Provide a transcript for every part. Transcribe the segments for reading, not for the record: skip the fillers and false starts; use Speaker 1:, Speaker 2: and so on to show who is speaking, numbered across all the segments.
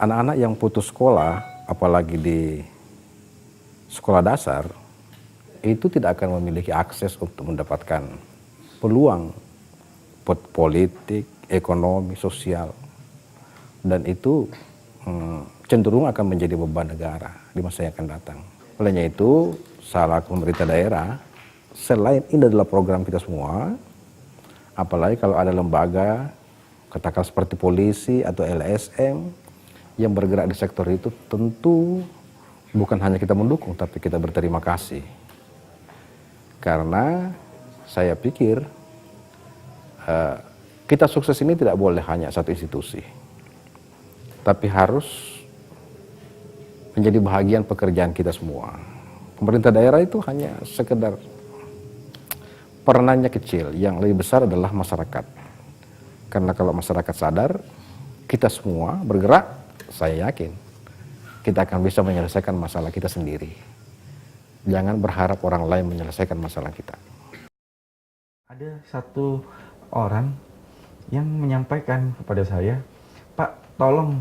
Speaker 1: anak-anak yang putus sekolah, apalagi di sekolah dasar, itu tidak akan memiliki akses untuk mendapatkan peluang politik, ekonomi, sosial. Dan itu cenderung akan menjadi beban negara di masa yang akan datang. Olehnya itu, salah pemerintah daerah, selain ini adalah program kita semua, apalagi kalau ada lembaga, katakan seperti polisi atau LSM, yang bergerak di sektor itu, tentu bukan hanya kita mendukung, tapi kita berterima kasih. Karena saya pikir kita sukses ini tidak boleh hanya satu institusi, tapi harus menjadi bahagian pekerjaan kita semua. Pemerintah daerah itu hanya sekedar peranannya kecil, yang lebih besar adalah masyarakat. Karena kalau masyarakat sadar, kita semua bergerak, saya yakin kita akan bisa menyelesaikan masalah kita sendiri. Jangan berharap orang lain menyelesaikan masalah kita.
Speaker 2: Ada satu orang yang menyampaikan kepada saya, Pak, tolong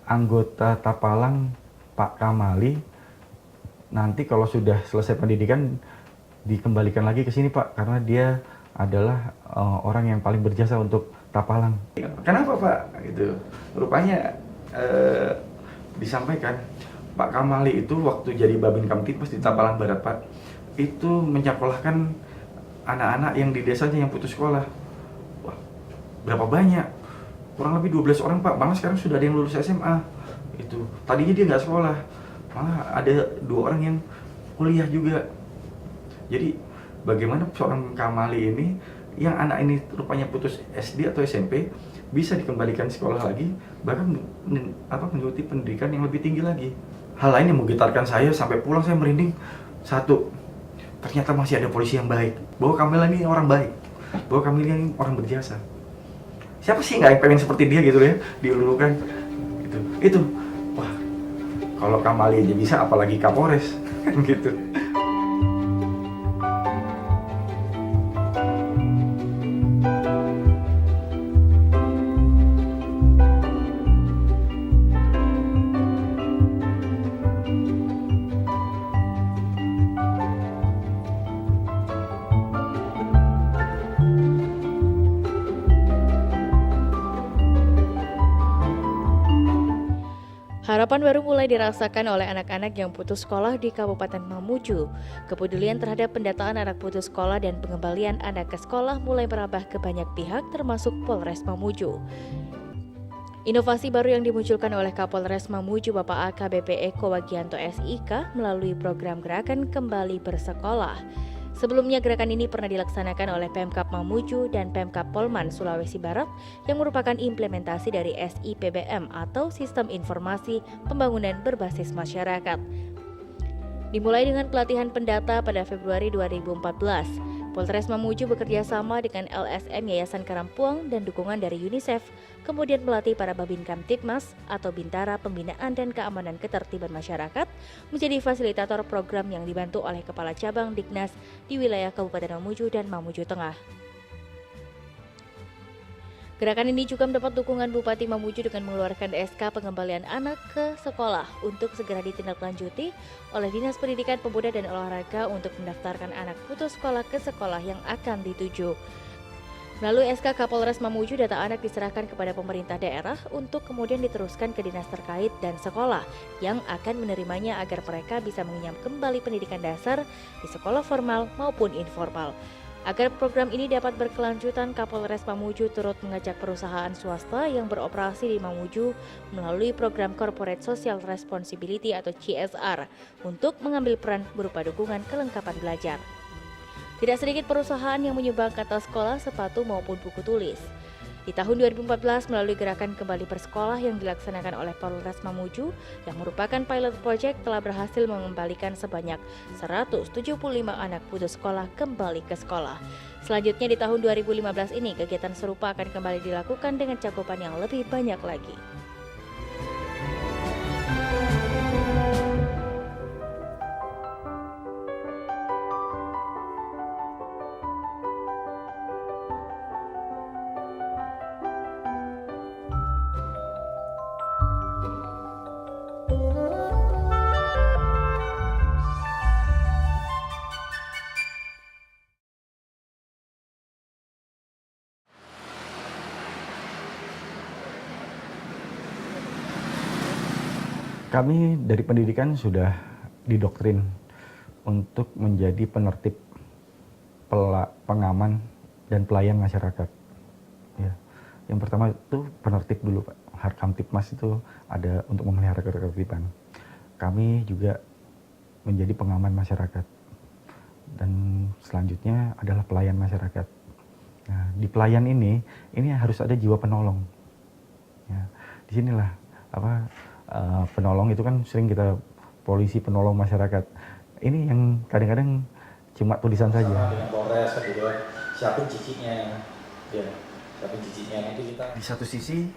Speaker 2: anggota Tapalang Pak Kamali nanti kalau sudah selesai pendidikan dikembalikan lagi ke sini Pak, karena dia adalah orang yang paling berjasa untuk Tapalang. Kenapa Pak? Gitu. Rupanya disampaikan Pak Kamali itu waktu jadi Babin Kamtibmas di Tapalang Barat Pak, itu menyekolahkan anak-anak yang di desanya yang putus sekolah. Wah, berapa banyak? Kurang lebih 12 orang Pak, malah sekarang sudah ada yang lulus SMA. Itu tadinya dia nggak sekolah, malah ada 2 orang yang kuliah juga. Jadi bagaimana seorang Kamali ini yang anak ini rupanya putus SD atau SMP bisa dikembalikan sekolah lagi, bahkan mengikuti pendidikan yang lebih tinggi lagi. Hal lain yang menggetarkan saya sampai pulang saya merinding. Satu, ternyata masih ada polisi yang baik, bahwa Kamila ini orang baik, bahwa Kamila ini orang berjasa. Siapa sih nggak pengen seperti dia gitu ya, dielulukan gitu. Itu wah, kalau Kamali aja bisa, apalagi Kapolres gitu.
Speaker 3: Harapan baru mulai dirasakan oleh anak-anak yang putus sekolah di Kabupaten Mamuju. Kepedulian terhadap pendataan anak putus sekolah dan pengembalian anak ke sekolah mulai merambah ke banyak pihak termasuk Polres Mamuju. Inovasi baru yang dimunculkan oleh Kapolres Mamuju Bapak AKBP Eko Wagianto SIK melalui program Gerakan Kembali Bersekolah. Sebelumnya gerakan ini pernah dilaksanakan oleh Pemkab Mamuju dan Pemkab Polman Sulawesi Barat yang merupakan implementasi dari SIPBM atau Sistem Informasi Pembangunan Berbasis Masyarakat. Dimulai dengan pelatihan pendata pada Februari 2014. Polres Mamuju bekerja sama dengan LSM Yayasan Karampuang dan dukungan dari UNICEF, kemudian melatih para Babin Kamtibmas atau Bintara Pembinaan dan Keamanan Ketertiban Masyarakat menjadi fasilitator program yang dibantu oleh Kepala Cabang Dignas di wilayah Kabupaten Mamuju dan Mamuju Tengah. Gerakan ini juga mendapat dukungan Bupati Mamuju dengan mengeluarkan SK pengembalian anak ke sekolah untuk segera ditindaklanjuti oleh Dinas Pendidikan Pemuda dan Olahraga untuk mendaftarkan anak putus sekolah ke sekolah yang akan dituju. Melalui SK Kapolres Mamuju, data anak diserahkan kepada pemerintah daerah untuk kemudian diteruskan ke dinas terkait dan sekolah yang akan menerimanya agar mereka bisa mengenyam kembali pendidikan dasar di sekolah formal maupun informal. Agar program ini dapat berkelanjutan, Kapolres Mamuju turut mengajak perusahaan swasta yang beroperasi di Mamuju melalui program Corporate Social Responsibility atau CSR untuk mengambil peran berupa dukungan kelengkapan belajar. Tidak sedikit perusahaan yang menyumbang kata sekolah, sepatu maupun buku tulis. Di tahun 2014 melalui gerakan Kembali Bersekolah yang dilaksanakan oleh Polres Mamuju yang merupakan pilot project telah berhasil mengembalikan sebanyak 175 anak putus sekolah kembali ke sekolah. Selanjutnya di tahun 2015 ini kegiatan serupa akan kembali dilakukan dengan cakupan yang lebih banyak lagi.
Speaker 2: Kami dari pendidikan sudah didoktrin untuk menjadi penertib, pengaman, dan pelayan masyarakat. Ya. Yang pertama itu penertib dulu, Pak. Harkamtipmas itu ada untuk memelihara ketertiban. Kami juga menjadi pengaman masyarakat. Dan selanjutnya adalah pelayan masyarakat. Nah, di pelayan ini harus ada jiwa penolong. Ya, disinilah penolong itu kan sering kita polisi penolong masyarakat. Ini yang kadang-kadang cuma tulisan saja.
Speaker 4: Dengan Polres kan juga siapin cicinya, ya siapin cicinya nanti kita.
Speaker 2: Di satu sisi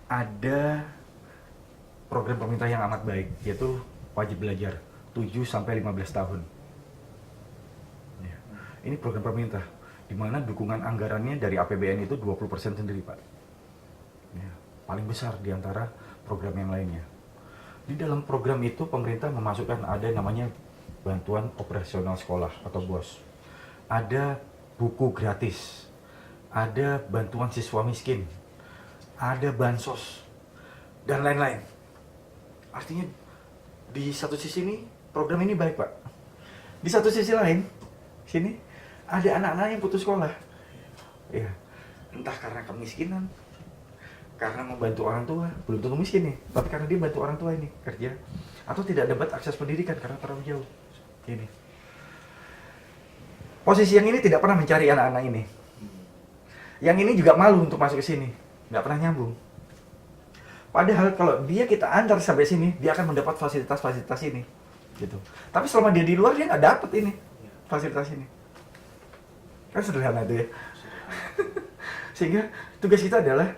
Speaker 2: ada program pemerintah yang amat baik, yaitu wajib belajar 7-15 tahun. Ya. Ini program pemerintah, di mana dukungan anggarannya dari APBN itu 20% sendiri, Pak. Ya, paling besar di antara program yang lainnya. Di dalam program itu pemerintah memasukkan ada namanya bantuan operasional sekolah atau BOS. Ada buku gratis, ada bantuan siswa miskin, ada bansos, dan lain-lain. Artinya di satu sisi ini program ini baik, Pak. Di satu sisi lain, sini ada anak-anak yang putus sekolah. Ya, entah karena kemiskinan, karena membantu orang tua, belum tentu miskin nih, tapi karena dia bantu orang tua ini kerja, atau tidak dapat akses pendidikan karena terlalu jauh. Ini posisi yang ini tidak pernah mencari anak-anak ini. Yang ini juga malu untuk masuk ke sini, nggak pernah nyambung. Padahal kalau kita antar sampai sini, dia akan mendapat fasilitas-fasilitas ini, gitu. Tapi selama dia di luar dia nggak dapat ini fasilitas ini. Kan sederhana itu ya. Sehingga tugas kita adalah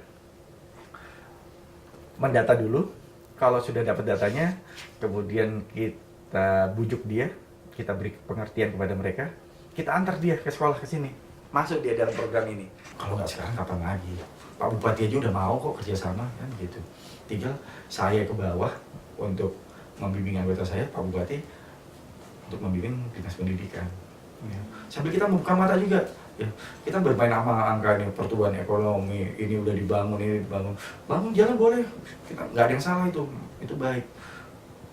Speaker 2: mendata dulu. Kalau sudah dapat datanya, kemudian kita bujuk dia, kita beri pengertian kepada mereka, kita antar dia ke sekolah ke sini, masuk dia dalam program ini. Kalau nggak sekarang kapan lagi? Pak Bupati aja udah mau kok kerjasama kan gitu. Tinggal saya ke bawah untuk membimbing anggota saya, Pak Bupati untuk membimbing dinas pendidikan. Ya. Sambil kita membuka mata juga. Ya, kita bermain sama angka nih, pertumbuhan ekonomi, ini udah dibangun, ini dibangun. Bangun jalan boleh, kita nggak ada yang salah itu baik.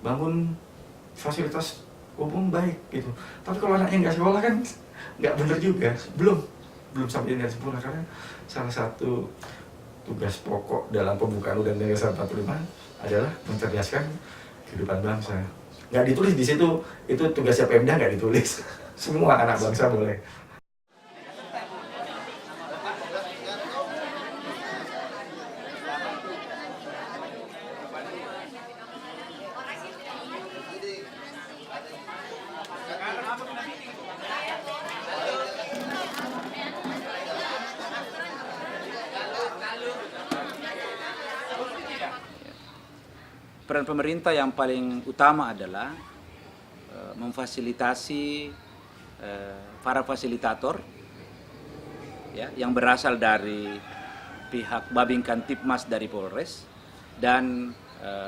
Speaker 2: Bangun fasilitas umum baik gitu. Tapi kalau anaknya nggak sekolah kan nggak bener juga, belum sampai dengan sempurna, karena salah satu tugas pokok dalam pembukaan Undang-Undang Dasar 45 adalah mencerdaskan kehidupan bangsa. Nggak ditulis di situ, itu tugasnya Pemda nggak ditulis. Semua anak bangsa boleh.
Speaker 5: Peran pemerintah yang paling utama adalah memfasilitasi para fasilitator ya, yang berasal dari pihak Babin Kamtipmas dari Polres dan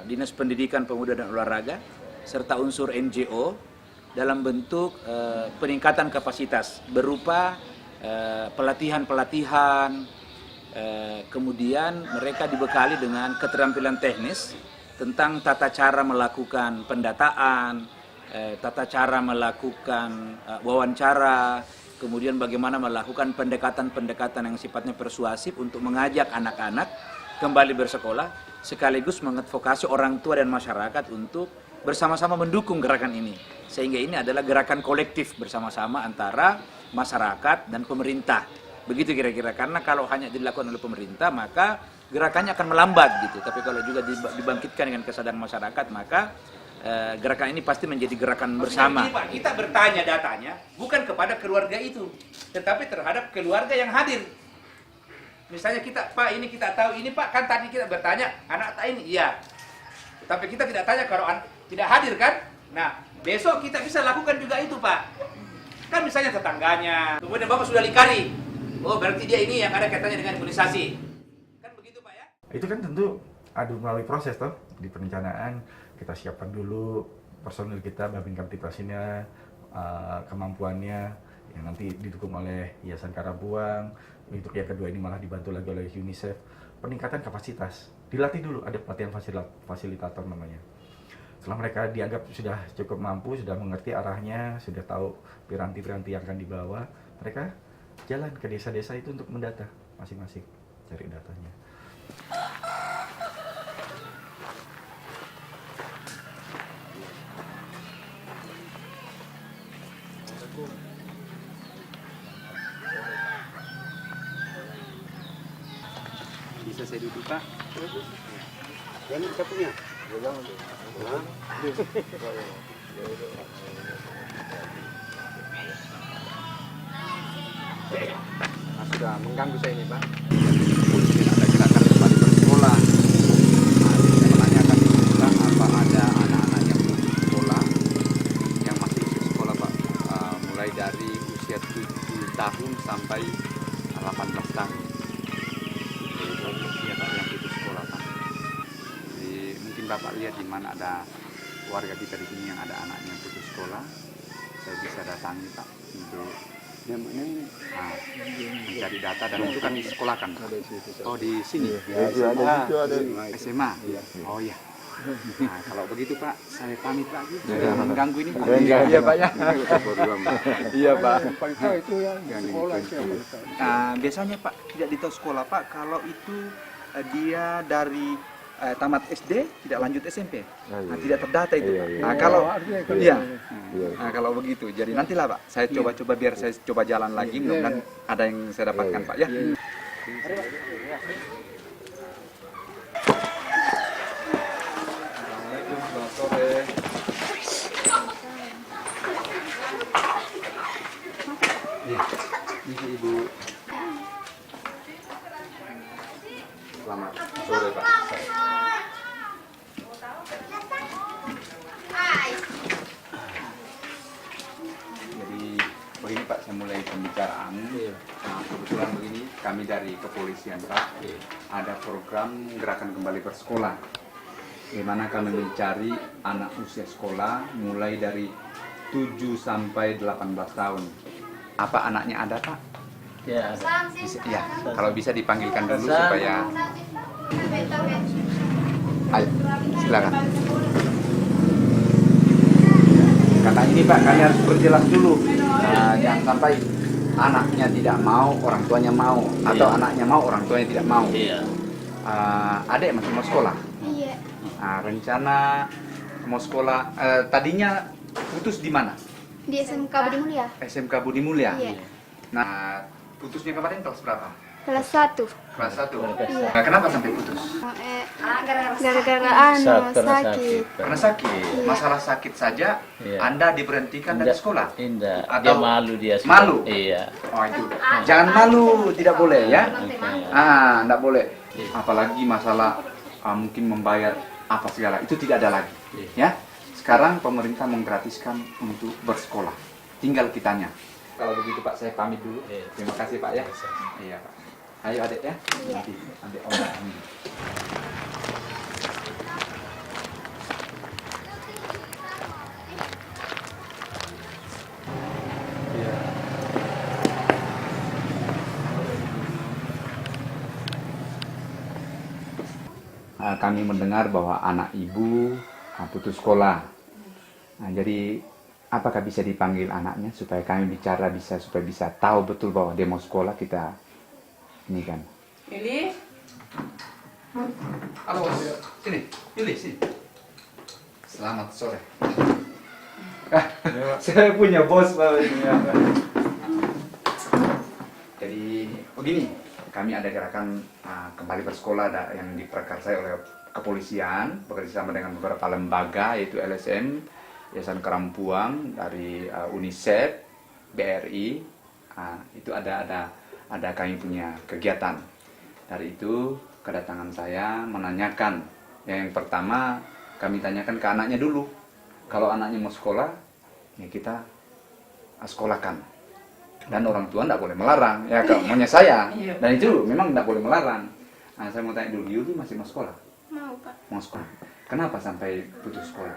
Speaker 5: Dinas Pendidikan Pemuda dan Olahraga serta unsur NGO dalam bentuk peningkatan kapasitas berupa pelatihan-pelatihan, kemudian mereka dibekali dengan keterampilan teknis tentang tata cara melakukan pendataan, tata cara melakukan wawancara, kemudian bagaimana melakukan pendekatan-pendekatan yang sifatnya persuasif untuk mengajak anak-anak kembali bersekolah, sekaligus mengadvokasi orang tua dan masyarakat untuk bersama-sama mendukung gerakan ini. Sehingga ini adalah gerakan kolektif bersama-sama antara masyarakat dan pemerintah. Begitu kira-kira, karena kalau hanya dilakukan oleh pemerintah maka gerakannya akan melambat gitu. Tapi kalau juga dibangkitkan dengan kesadaran masyarakat, maka gerakan ini pasti menjadi gerakan bersama. Maksudnya, Pak, kita bertanya datanya bukan kepada keluarga itu, tetapi terhadap keluarga yang hadir. Misalnya kita, Pak, ini kita tahu ini, Pak, kan tadi kita bertanya anak tak ini, iya. Tapi kita tidak tanya kalau tidak hadir kan? Nah, besok kita bisa lakukan juga itu, Pak. Kan misalnya tetangganya, kemudian Bapak sudah likari. Oh, berarti dia ini yang ada kaitannya dengan imunisasi.
Speaker 2: Itu kan tentu melalui proses toh, di perencanaan kita siapkan dulu personil kita, Babin Kamtipmasnya, kemampuannya yang nanti didukung oleh Yayasan Karampuang, Untuk yang kedua ini malah dibantu lagi oleh UNICEF. Peningkatan kapasitas, dilatih dulu, ada pelatihan fasilitator namanya. Setelah mereka dianggap sudah cukup mampu, sudah mengerti arahnya, sudah tahu piranti-piranti yang akan dibawa, mereka jalan ke desa-desa itu untuk mendata masing-masing, cari datanya.
Speaker 6: Bisa saya duduk, Pak?
Speaker 7: Ini satunya.
Speaker 6: Nah, sudah mengganggu saya ini, Pak. Mungkin ada gerakan kembali bersekolah. Nah, saya menanyakan juga apa ada anak-anak yang belum sekolah, yang masih usia sekolah, Pak. Mulai dari usia 7 tahun sampai 18 tahun. Iya, Pak, yang putus sekolah, Pak. Jadi, mungkin Bapak lihat di mana ada warga kita di sini yang ada anaknya yang putus sekolah. Saya bisa datangi, Pak, untuk mencari data dan itu kan disekolahkan. Oh, di sini? SMA? Oh iya. Nah, kalau begitu Pak, saya pamit lagi. Sudah mengganggu ini. Iya Pak ya. Iya Pak. Biasanya Pak tidak di sekolah Pak, kalau itu dia dari tamat SD tidak lanjut SMP, tidak terdata itu. Nah, kalau kalau begitu, jadi nantilah Pak, saya coba biar saya coba jalan lagi, mudah-mudahan ada yang saya dapatkan Pak ya. Assalamualaikum, selamat sore. Ini Ibu. Selamat sore Pak. Jadi begini Pak, saya mulai pembicaraan. Nah, kebetulan begini, kami dari kepolisian Pak, ada program gerakan kembali bersekolah, di mana kami mencari anak usia sekolah mulai dari 7 sampai 18 tahun. Apa anaknya ada Pak? Ya, bisa, ya. Kalau bisa dipanggilkan dulu supaya. Ayo, silakan. Kata ini Pak, kami harus perjelas dulu. Jangan sampai anaknya tidak mau, orang tuanya mau, atau anaknya mau, orang tuanya tidak mau. Adik masih mau sekolah.
Speaker 8: Iya.
Speaker 6: Rencana mau sekolah. Tadinya putus di mana?
Speaker 8: Di SMK Budi Mulia.
Speaker 6: SMK Budi Mulia.
Speaker 8: Iya.
Speaker 6: Nah, putusnya kemarin kelas berapa?
Speaker 8: Kelas 1.
Speaker 6: Kelas 1.
Speaker 8: Iya.
Speaker 6: Nah, kenapa sampai putus?
Speaker 8: Gara-gara sakit.
Speaker 6: Karena sakit. Masalah sakit saja Anda diberhentikan dari sekolah.
Speaker 9: Tidak.
Speaker 6: Atau
Speaker 9: Dia malu dia.
Speaker 6: Malu?
Speaker 9: Iya.
Speaker 6: Oh, itu. Jangan malu, tidak boleh ya. Tidak boleh. Apalagi masalah mungkin membayar apa segala, itu tidak ada lagi. Ya. Sekarang pemerintah menggratiskan untuk bersekolah. Tinggal kitanya. Kalau begitu Pak, saya pamit dulu. Terima kasih Pak ya. Iya Pak. Ayo adik ya. Nanti adik om. Kami mendengar bahwa anak ibu putus sekolah. Nah, jadi apakah bisa dipanggil anaknya supaya kami bicara supaya bisa tahu betul bahwa dia mau sekolah, kita ini kan. Yuli. Halo, sini. Yuli, sini. Selamat sore. Saya punya bos Pak ini. Jadi begini, kami ada gerakan kembali bersekolah yang diprakarsai oleh kepolisian bekerjasama dengan beberapa lembaga yaitu LSM, Yayasan Kerampuang, dari UNICEF, BRI. Itu ada kami punya kegiatan. Dari itu kedatangan saya menanyakan. Yang pertama kami tanyakan ke anaknya dulu. Kalau anaknya mau sekolah, ya kita sekolahkan. Dan orang tua tidak boleh melarang. Ya kalau maunya saya. Dan itu memang tidak boleh melarang. Nah, saya mau tanya dulu, Yuli masih mau sekolah?
Speaker 8: Mau, Pak.
Speaker 6: Mau sekolah. Kenapa sampai putus sekolah?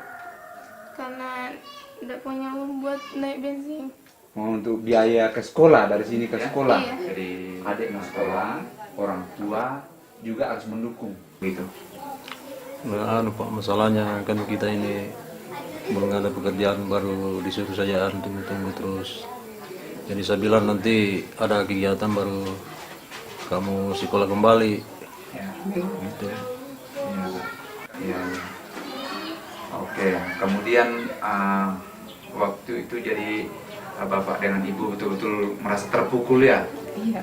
Speaker 8: Karena tidak punya uang buat naik bensin.
Speaker 6: untuk biaya ke sekolah, dari sini ke sekolah.
Speaker 8: Iya.
Speaker 6: Jadi adik mau sekolah, orang tua juga harus mendukung gitu.
Speaker 9: Nah, Pak, masalahnya kan kita ini belum ada pekerjaan, baru disuruh saja tunggu-tunggu terus. Jadi saya bilang nanti ada kegiatan baru kamu sekolah kembali.
Speaker 6: Ya.
Speaker 9: Gitu.
Speaker 6: Iya. Oke, kemudian waktu itu jadi bapak dengan ibu betul-betul merasa terpukul ya.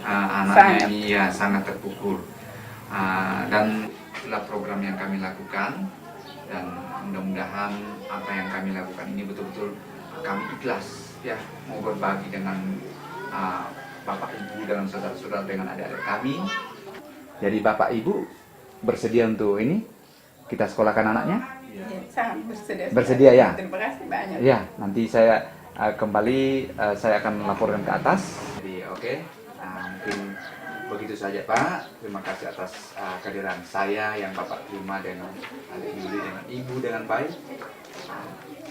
Speaker 6: Anaknya ini ya sangat terpukul. Dan itulah program yang kami lakukan, dan mudah-mudahan apa yang kami lakukan ini betul-betul kami ikhlas ya, mau berbagi dengan bapak ibu dan saudara-saudara dengan adik-adik kami. Jadi bapak ibu bersedia untuk ini kita sekolahkan anaknya?
Speaker 10: Sangat bersedia.
Speaker 6: Bersedia ya?
Speaker 10: Terima kasih banyak.
Speaker 6: Ya, nanti saya kembali saya akan laporkan ke atas. Jadi oke. Mungkin begitu saja Pak. Terima kasih atas kehadiran saya yang Bapak terima dengan adik Yuli dengan ibu dengan baik.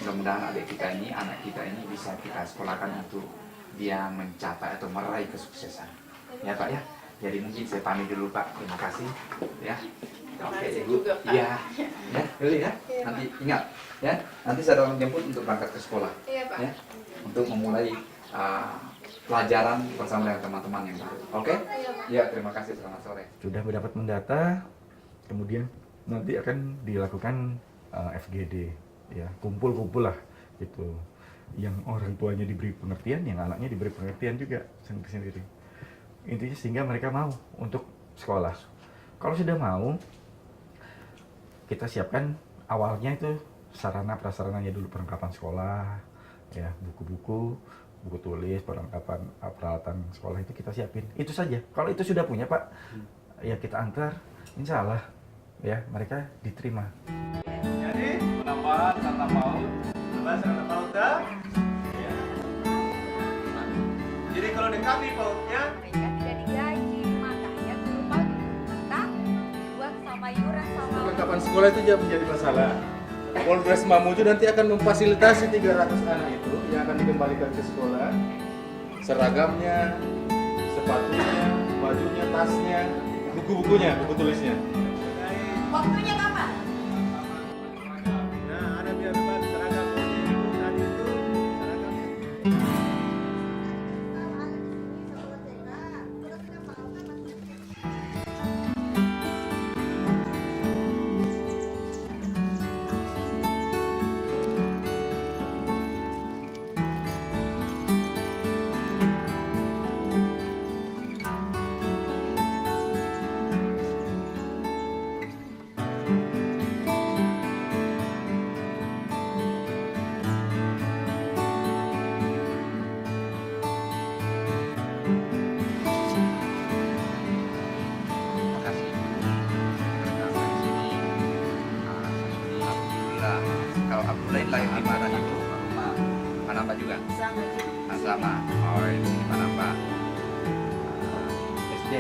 Speaker 6: Mudah-mudahan adik kita ini, anak kita ini bisa kita sekolahkan untuk dia mencapai atau meraih kesuksesan. Ya Pak ya. Jadi mungkin saya pamit dulu Pak. Terima kasih ya. Oke Ibu. Iya. Ya, Yuli ya. Nanti ingat ya. Nanti saya akan jemput untuk berangkat ke sekolah.
Speaker 8: Iya, Pak.
Speaker 6: Ya. Untuk memulai pelajaran bersama dengan teman-teman yang baru. Oke? Ya, terima kasih. Selamat sore.
Speaker 2: Sudah mendapat mendata, kemudian nanti akan dilakukan FGD, ya kumpul-kumpul lah gitu. Yang orang tuanya diberi pengertian, yang anaknya diberi pengertian juga sendiri. Intinya sehingga mereka mau untuk sekolah. Kalau sudah mau, kita siapkan awalnya itu sarana prasarananya dulu, perlengkapan sekolah, ya buku-buku, buku tulis, perlengkapan peralatan sekolah itu kita siapin. Itu saja. Kalau itu sudah punya Pak, ya kita antar, insya Allah ya mereka diterima.
Speaker 7: Jadi penambahan kata paut, bahasa kata pautnya. Ya. Jadi kalau di kami pautnya
Speaker 11: mereka tidak digaji, makanya guru paut minta buat sama iuran sama
Speaker 7: perlengkapan sekolah itu juga menjadi masalah. Polres Mamuju nanti akan memfasilitasi 300 anak itu yang akan dikembalikan ke sekolah, seragamnya, sepatunya, bajunya, tasnya, buku-bukunya, buku tulisnya.
Speaker 11: waktunya kapan?
Speaker 7: Nah, ada biar depan seragam ibu tadi itu seragamnya.
Speaker 6: Kalau Abdullah lahir di mana itu? Rumah Panamba juga? Sama. Oh, ini di Panamba. SD.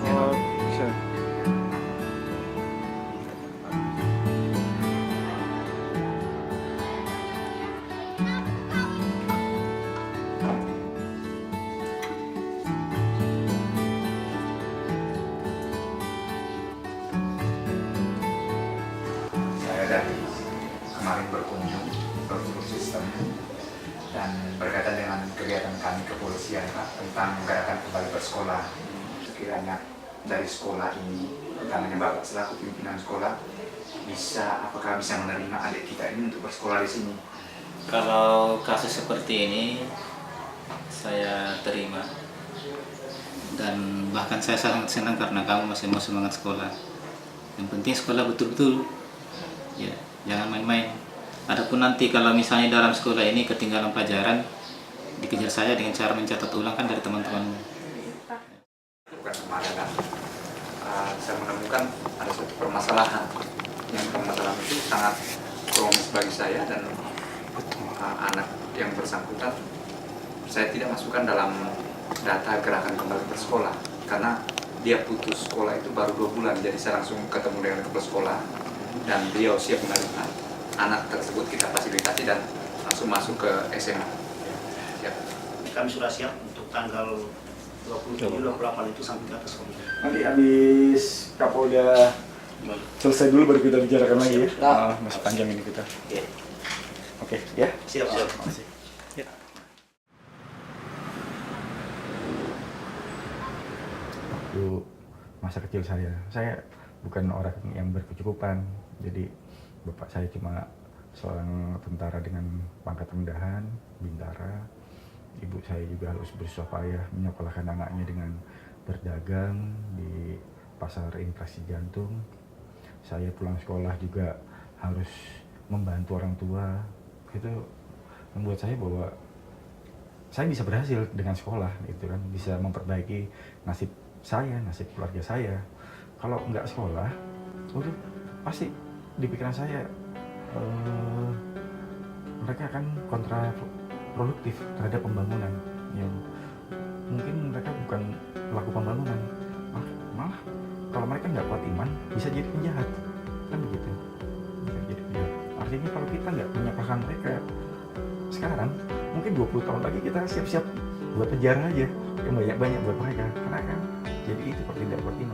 Speaker 6: Oh, bisa. Saya dari kemarin berkunjung ke sistem dan berkaitan dengan kegiatan kami kepolisian Pak, tentang gerakan kembali bersekolah. Sekiranya dari sekolah ini, utamanya Bapak selaku pimpinan sekolah, apakah bisa menerima adik kita ini untuk bersekolah di sini?
Speaker 4: Kalau kasus seperti ini saya terima, dan bahkan saya sangat senang karena kamu masih mau semangat sekolah. Yang penting sekolah betul-betul, ya jangan main-main. Adapun nanti kalau misalnya dalam sekolah ini ketinggalan pelajaran, dikejar saya dengan cara mencatat ulang kan dari teman-teman.
Speaker 6: Bukan kemarin kan, saya menemukan ada suatu permasalahan. Yang permasalahan itu sangat kronis bagi saya dan anak yang bersangkutan. Saya tidak masukkan dalam data gerakan kembali bersekolah karena dia putus sekolah itu baru 2 bulan. Jadi saya langsung ketemu dengan kepala sekolah dan beliau siap menerima anak tersebut, kita fasilitasi dan langsung masuk ke SMA.
Speaker 12: kami sudah siap untuk tanggal 27, 28 itu sampai ke atas komite.
Speaker 2: Nanti habis Kapolda selesai dulu baru kita bicarakan lagi ya. Masih panjang ini kita. Oke, ya.
Speaker 12: Siap.
Speaker 2: Makasih. Waktu masa kecil saya bukan orang yang berkecukupan. Jadi bapak saya cuma seorang tentara dengan pangkat rendahan, bintara. Ibu saya juga harus bersusah payah menyekolahkan anaknya dengan berdagang di pasar inflasi jantung. Saya pulang sekolah juga harus membantu orang tua. Itu membuat saya bahwa saya bisa berhasil dengan sekolah, gitu kan, bisa memperbaiki nasib saya, nasib keluarga saya. Kalau nggak sekolah, udah pasti di pikiran saya mereka akan kontraproduktif terhadap pembangunan. Yang mungkin mereka bukan pelaku pembangunan, malah kalau mereka nggak kuat iman bisa jadi penjahat, kan begitu. Bisa jadi penjahat. Artinya kalau kita nggak menyalahkan mereka sekarang, mungkin 20 tahun lagi kita siap-siap buat penjara aja yang banyak-banyak buat mereka, karena kan jadi itu kalau tidak kuat iman.